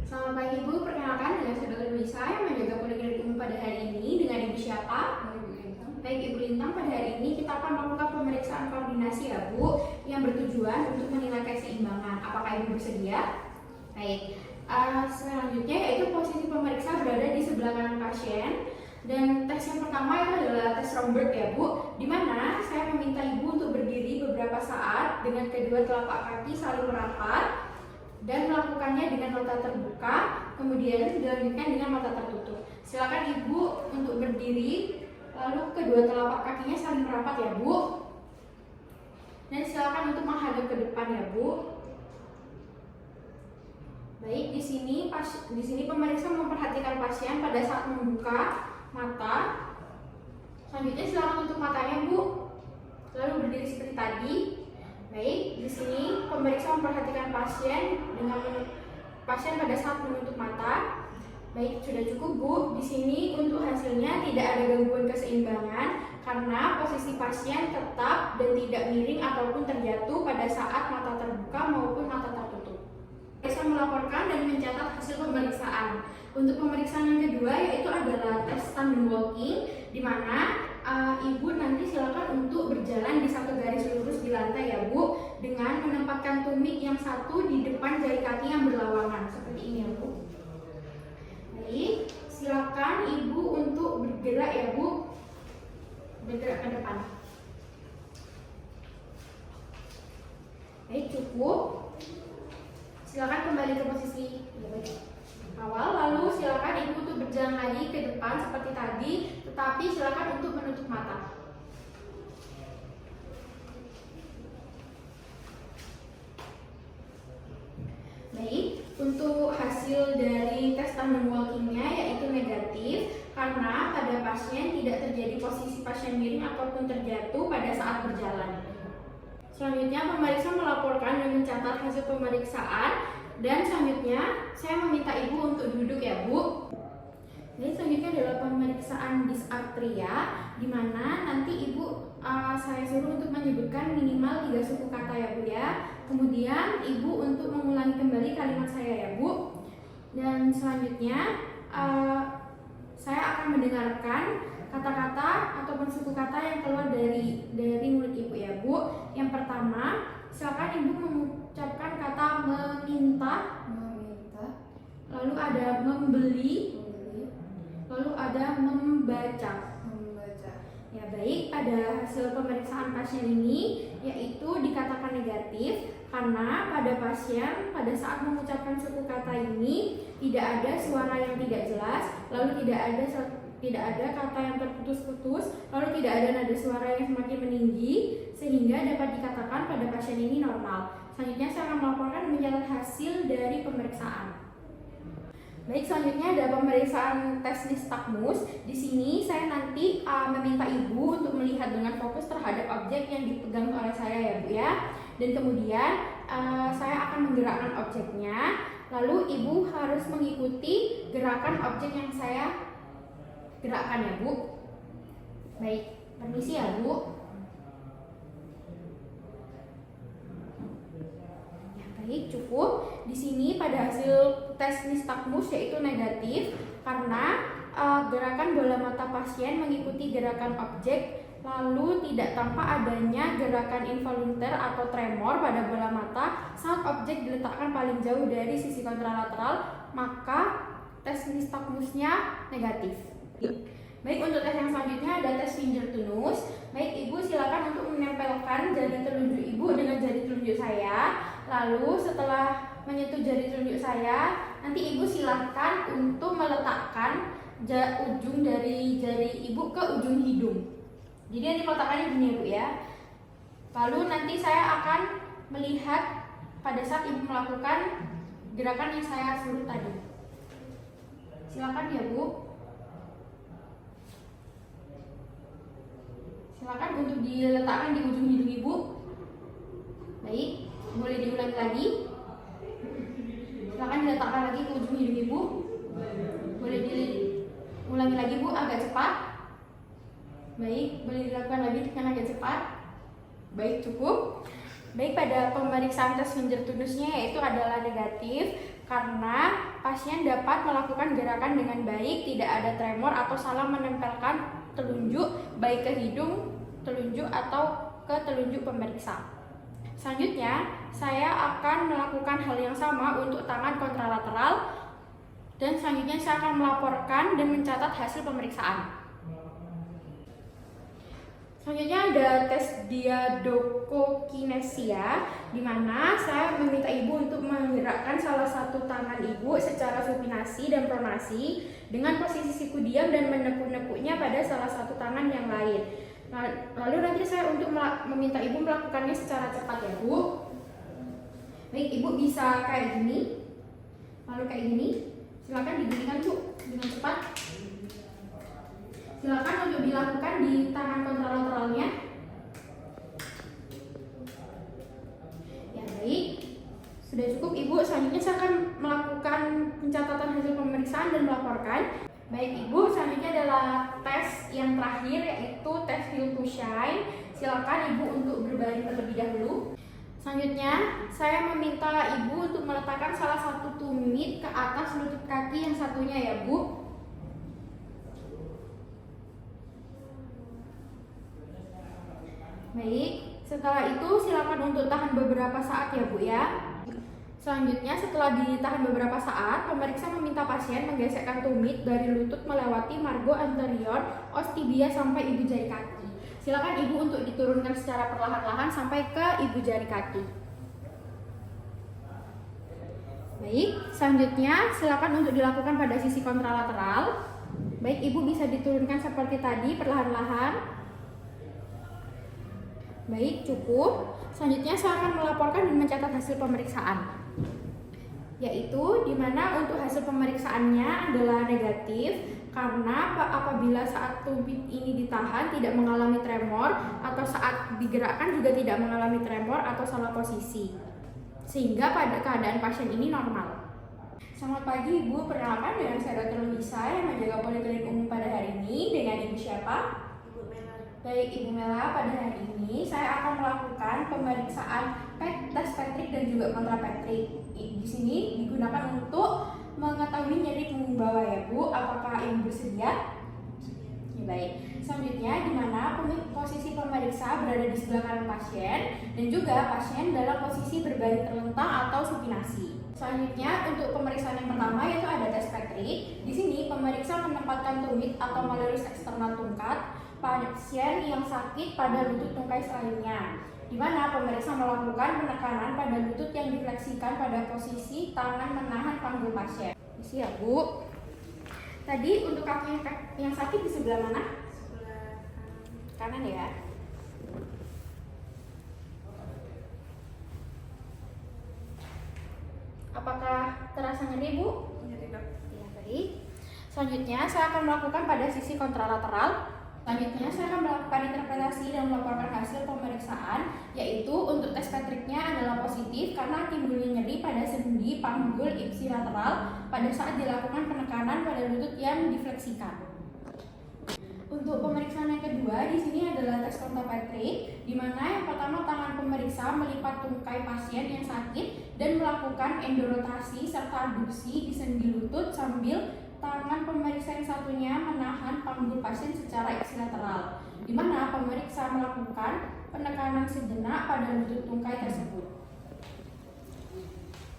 Selamat pagi Bu, perkenalkan dengan Saudara Luisa yang menjaga Poligraf Umum pada hari ini. Dengan Ibu siapa? Ibu Lintang. Baik Ibu Lintang, pada hari ini kita akan melakukan pemeriksaan koordinasi ya Bu, yang bertujuan untuk menilai keseimbangan. Apakah Ibu bersedia? Baik. Selanjutnya yaitu posisi pemeriksa berada di sebelah kanan pasien. Dan tes yang pertama itu adalah tes Romberg ya Bu, di mana saya meminta Ibu untuk berdiri beberapa saat dengan kedua telapak kaki saling merapat dan melakukannya dengan mata terbuka, kemudian dilanjutkan dengan mata tertutup. Silakan Ibu untuk berdiri, lalu kedua telapak kakinya saling merapat ya Bu. Dan silakan untuk menghadap ke depan ya Bu. Baik, di sini pemeriksa memperhatikan pasien pada saat membuka mata. Selanjutnya silakan untuk matanya Bu, lalu berdiri seperti tadi. Baik, di sini pemeriksa memperhatikan pasien pada saat menutup mata. Baik, sudah cukup Bu. Di sini untuk hasilnya tidak ada gangguan keseimbangan karena posisi pasien tetap dan tidak miring ataupun terjatuh pada saat mata terbuka maupun mata tertutup. Saya melaporkan dan mencatat hasil pemeriksaan. Untuk pemeriksaan yang kedua yaitu adalah tes tandem walking, di mana Ibu nanti silakan untuk berjalan di satu garis lurus di lantai ya Bu, dengan menempatkan tumit yang satu di depan jari kaki yang berlawanan seperti ini ya Bu. Baik, silakan Ibu untuk bergerak ya Bu, bergerak ke depan. Baik, cukup. Silakan kembali ke posisi awal, lalu silakan Ibu untuk berjalan lagi ke depan seperti tadi, tetapi silakan untuk menutup mata. Baik, untuk hasil dari tes tandem walkingnya yaitu negatif karena pada pasien tidak terjadi posisi pasien miring ataupun terjatuh pada saat berjalan. Selanjutnya pemeriksa melaporkan dan mencatat hasil pemeriksaan, dan selanjutnya saya meminta Ibu untuk duduk ya Bu. Jadi selanjutnya adalah pemeriksaan disartria, di mana nanti Ibu saya suruh untuk menyebutkan minimal 3 suku kata ya Bu ya. Kemudian Ibu untuk mengulangi kembali kalimat saya ya Bu. Dan selanjutnya saya akan mendengarkan kata-kata ataupun suku kata yang keluar dari mulut Ibu ya Bu. Yang pertama, silakan Ibu mengucapkan kata meminta, lalu ada membeli, lalu ada membaca. Ya baik, pada hasil pemeriksaan pasien ini yaitu dikatakan negatif karena pada pasien pada saat mengucapkan suku kata ini tidak ada suara yang tidak jelas, lalu tidak ada kata yang terputus-putus, lalu tidak ada nada suara yang semakin meninggi, sehingga dapat dikatakan pada pasien ini normal. Selanjutnya saya akan melaporkan dan mencatat hasil dari pemeriksaan. Baik, selanjutnya ada pemeriksaan tes nistagmus. Di sini saya nanti meminta Ibu untuk melihat dengan fokus terhadap objek yang dipegang oleh saya ya Bu ya. Dan kemudian saya akan menggerakkan objeknya, lalu Ibu harus mengikuti gerakan objek yang saya gerakkan ya Bu. Baik, permisi ya Bu. Ya, baik, cukup. Di sini pada hasil tes nistagmus yaitu negatif karena gerakan bola mata pasien mengikuti gerakan objek, lalu tidak tampak adanya gerakan involunter atau tremor pada bola mata saat objek diletakkan paling jauh dari sisi kontralateral, maka tes nistagmusnya negatif. Baik, untuk tes yang selanjutnya ada tes finger to nose. Baik, Ibu silakan untuk menempelkan jari telunjuk Ibu dengan jari telunjuk saya. Lalu setelah menyentuh jari telunjuk saya, nanti Ibu silakan untuk meletakkan ujung dari jari Ibu ke ujung hidung. Jadi nanti meletakkannya gini ya Bu ya. Lalu nanti saya akan melihat pada saat Ibu melakukan gerakan yang saya suruh tadi. Silakan ya Bu. Silakan untuk diletakkan di ujung hidung Ibu. Baik, boleh diulangi lagi. Silakan diletakkan lagi ke ujung hidung Ibu. Boleh diulangi lagi Bu, agak cepat. Baik, boleh dilakukan lagi dengan agak cepat. Baik, cukup. Baik, pada pemeriksaan tes finger to nose-nya yaitu adalah negatif karena pasien dapat melakukan gerakan dengan baik, tidak ada tremor atau salah menempelkan telunjuk baik ke hidung, telunjuk atau ke telunjuk pemeriksa. Selanjutnya, saya akan melakukan hal yang sama untuk tangan kontralateral dan selanjutnya saya akan melaporkan dan mencatat hasil pemeriksaan. Selanjutnya ada tes diadokokinesia, di mana saya meminta ibu untuk menggerakkan salah satu tangan ibu secara supinasi dan pronasi dengan posisi siku diam dan menekuk-nekuknya pada salah satu tangan yang lain. Lalu nanti saya untuk meminta ibu melakukannya secara cepat ya Bu. Baik, ibu bisa kayak gini, lalu kayak gini. Silakan diginikan Bu dengan cepat. Silakan untuk dilakukan di tangan kontralateralnya. Ya baik, sudah cukup Ibu. Selanjutnya saya akan melakukan pencatatan hasil pemeriksaan dan melaporkan. Baik Ibu, selanjutnya adalah tes yang terakhir yaitu tes Hill to Shine. Silakan Ibu untuk berbaring terlebih dahulu. Selanjutnya, saya meminta Ibu untuk meletakkan salah satu tumit ke atas lutut kaki yang satunya ya Bu. Baik, setelah itu silakan untuk tahan beberapa saat ya Bu ya. Selanjutnya, setelah ditahan beberapa saat, pemeriksa meminta pasien menggesekkan tumit dari lutut melewati margo anterior, os tibia sampai ibu jari kaki. Silakan Ibu untuk diturunkan secara perlahan-lahan sampai ke ibu jari kaki. Baik, selanjutnya silakan untuk dilakukan pada sisi kontralateral. Baik, Ibu bisa diturunkan seperti tadi perlahan-lahan. Baik, cukup. Selanjutnya saya akan melaporkan dan mencatat hasil pemeriksaan, yaitu di mana untuk hasil pemeriksaannya adalah negatif karena apabila saat tumit ini ditahan tidak mengalami tremor atau saat digerakkan juga tidak mengalami tremor atau salah posisi, sehingga pada keadaan pasien ini normal. Selamat pagi Ibu, perkenalkan dengan saya Dr. Lisa yang menjaga Poliklinik Umum pada hari ini. Dengan Ibu siapa? Baik Ibu Mela, pada hari ini saya akan melakukan pemeriksaan tes Patrick dan juga kontra Patrick. Di sini digunakan untuk mengetahui nyeri punggung bawah ya Bu. Apakah Ibu bersedia? Ya, baik. Selanjutnya di mana posisi pemeriksa berada di sebelah kanan pasien dan juga pasien dalam posisi berbaring terlentang atau supinasi. Selanjutnya untuk pemeriksaan yang pertama yaitu ada tes Patrick. Di sini pemeriksa menempatkan tumit atau malleolus eksternal tungkat pasien yang sakit pada lutut tungkai selainnya, di mana pemeriksa melakukan penekanan pada lutut yang difleksikan pada posisi tangan menahan panggul pasien. Isi ya Bu. Tadi untuk kaki yang sakit di sebelah mana? Sebelah kanan ya. Apakah terasa nyeri Bu? Nyeri Dok. Ya, baik. Selanjutnya saya akan melakukan pada sisi kontralateral. Selanjutnya saya akan melakukan interpretasi dan melaporkan hasil pemeriksaan, yaitu untuk tes Patricknya adalah positif karena timbulnya nyeri pada sendi panggul ipsilateral pada saat dilakukan penekanan pada lutut yang difleksikan. Untuk pemeriksaan yang kedua di sini adalah tes kontra Patrick, di mana yang pertama tangan pemeriksa melipat tungkai pasien yang sakit dan melakukan endorotasi serta abduksi di sendi lutut sambil tangan pemeriksa yang satunya menahan panggul pasien secara ipsilateral, di mana pemeriksa melakukan penekanan sejenak pada lutut tungkai tersebut.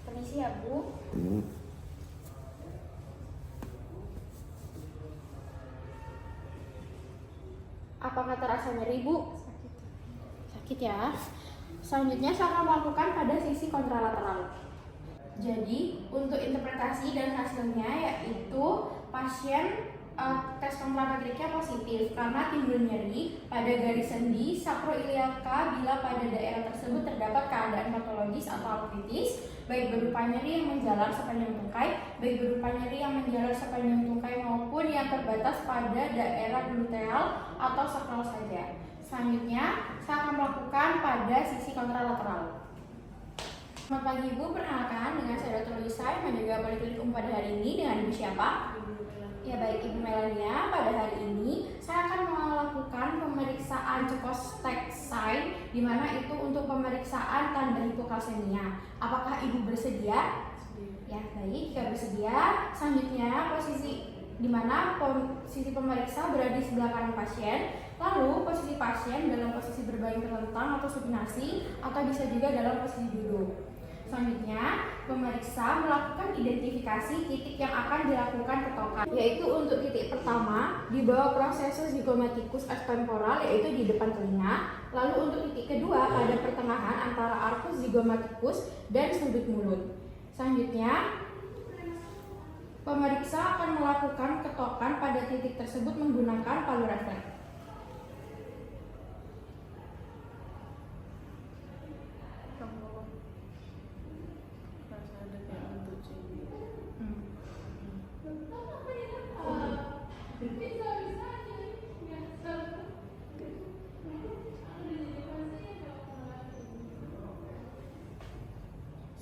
Permisi ya Bu. Apakah terasa nyeri Bu? Sakit ya. Selanjutnya saya akan melakukan pada sisi kontralateral. Jadi untuk interpretasi dan hasilnya yaitu pasien tes kontra Patricknya positif karena timbul nyeri pada garis sendi sakroiliaka bila pada daerah tersebut terdapat keadaan patologis atau artritis, baik berupa nyeri yang menjalar sepanjang tungkai, baik berupa nyeri yang menjalar sepanjang tungkai maupun yang terbatas pada daerah gluteal atau sakral saja. Selanjutnya saya akan melakukan pada sisi kontralateral. Selamat pagi Ibu, perkenalkan dengan saya Dr. Lisa yang menjaga Poliklinik Umum pada hari ini. Dengan Ibu siapa? Ya baik Ibu Melania, pada hari ini saya akan melakukan pemeriksaan Czechostek sign, di mana itu untuk pemeriksaan tanda hipokalsemia. Apakah Ibu bersedia? Ya, baik. Jika bersedia, selanjutnya posisi di mana posisi pemeriksa berada di sebelah kanan pasien, lalu posisi pasien dalam posisi berbaring terlentang atau supinasi, atau bisa juga dalam posisi duduk. Selanjutnya, pemeriksa melakukan identifikasi titik yang akan dilakukan ketokan, yaitu untuk titik pertama di bawah prosesus zygomaticus extemporal, yaitu di depan telinga, lalu untuk titik kedua pada pertengahan antara arcus zygomaticus dan sudut mulut. Selanjutnya, pemeriksa akan melakukan ketokan pada titik tersebut menggunakan palu refleks.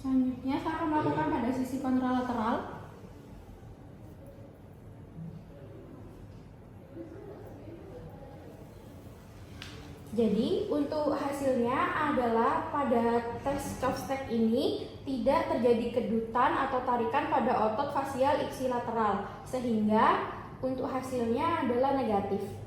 Selanjutnya saya akan melakukan pada sisi kontralateral. Jadi untuk hasilnya adalah pada tes Chopstick ini tidak terjadi kedutan atau tarikan pada otot fasial ipsilateral, sehingga untuk hasilnya adalah negatif.